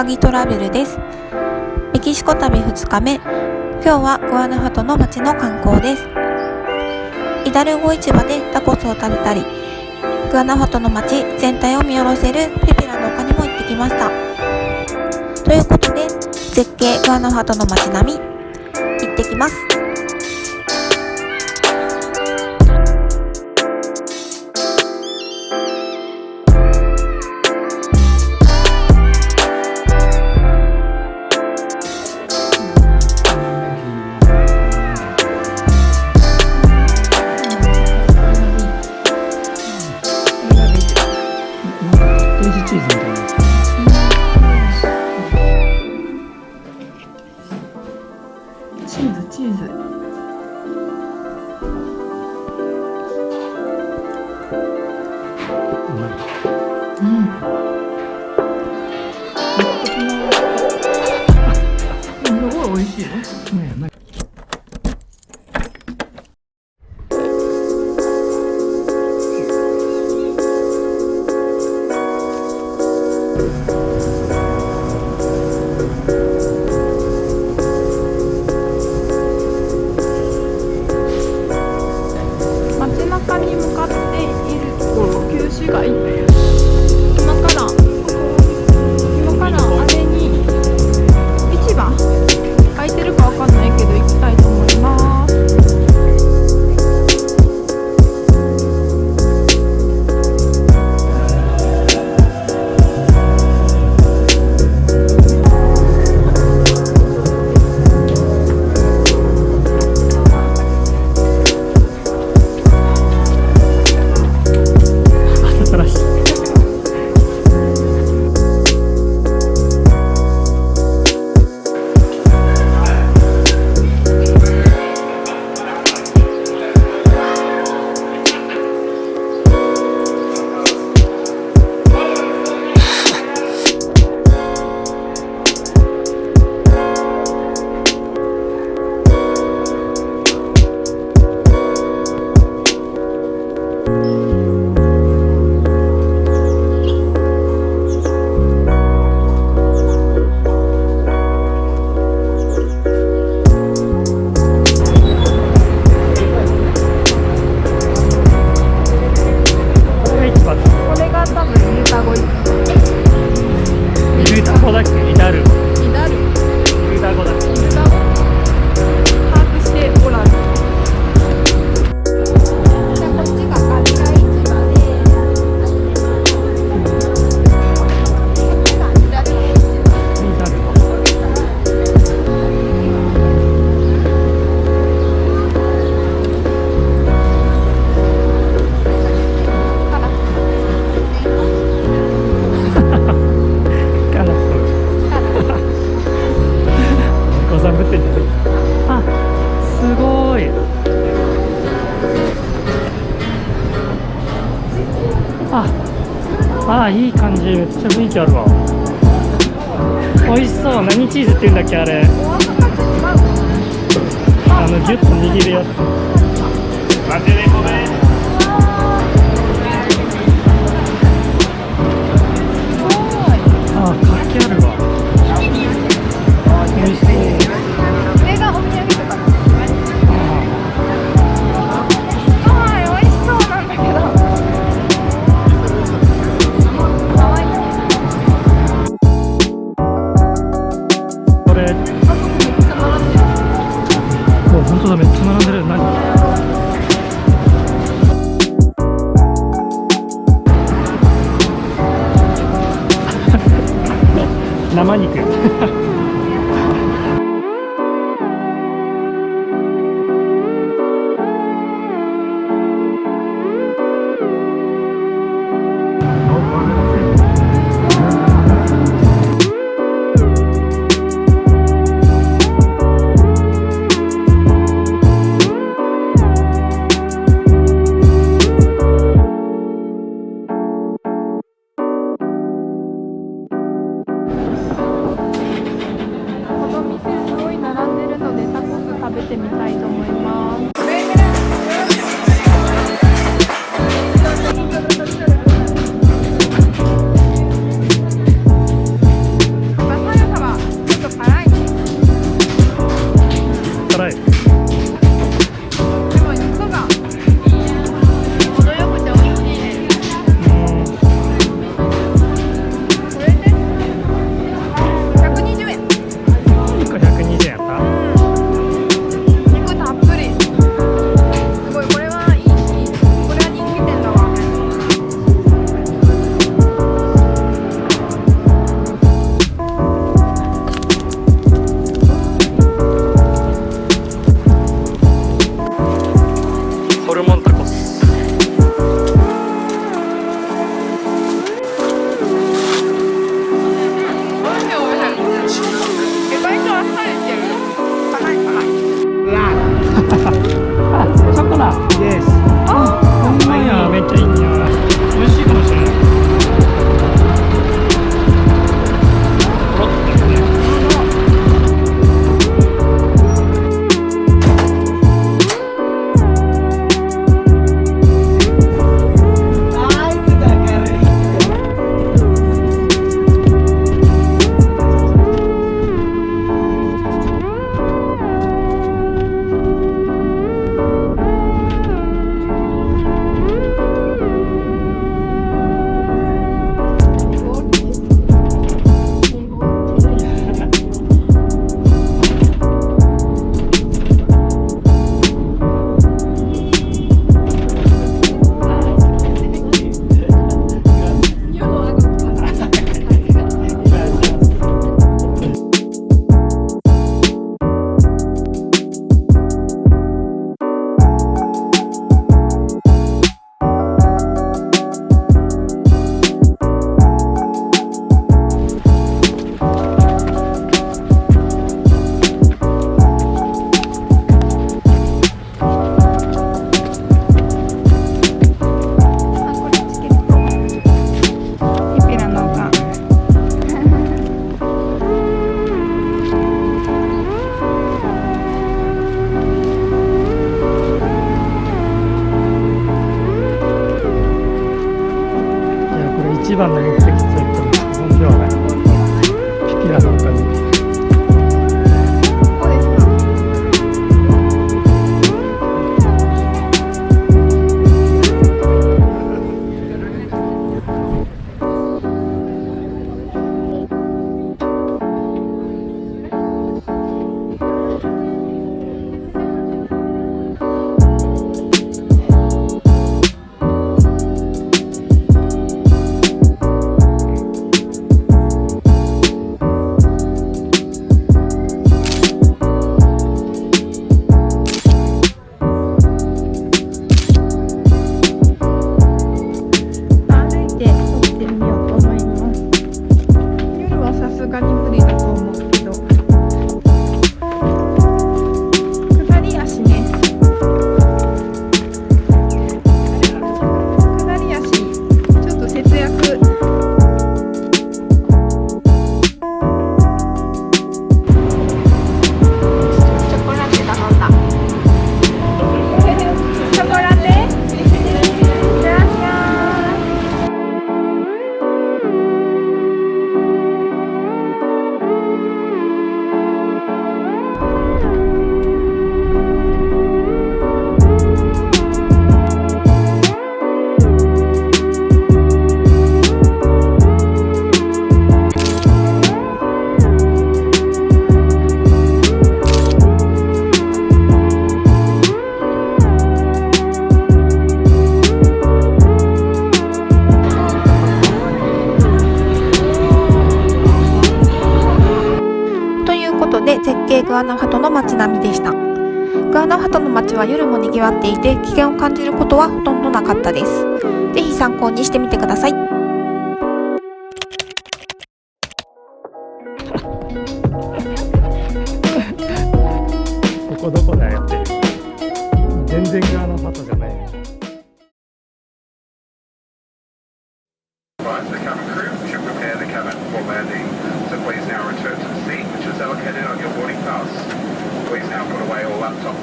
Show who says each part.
Speaker 1: 髙トラベルです。メキシコ旅2日目。今日はグアナファトの街の観光です。イダルゴ市場でタコスを食べたり、グアナファトの街全体を見下ろせるペペラの丘にも行ってきました。ということで、絶景グアナファトの街並み行ってきます。
Speaker 2: チーズ。うん。すごい美味しいね。今からあれに市場開いてるかわかんないけど行きたいと思います。いい感じ。めっちゃ雰囲気あるわ。美味しそう。何チーズって言うんだっけあれ。ギュッと握るやつ。マジでごめん。活気あるわ。美味しそう。これがお土産とか。美味しそうなんだけど。本当だ、めっちゃ並んでる。何？生肉。てみたいと思います。バ
Speaker 3: 一番の目的地は行っても過言ではない。ピピラの丘に
Speaker 1: 絶景グアナファトの街並みでした。グアナファトの街は夜も賑わっていて危険を感じることはほとんどなかったです。ぜひ参考にしてみてください。
Speaker 3: ここどこだよって全然グアナファトじゃないね。
Speaker 4: Please now put away all laptops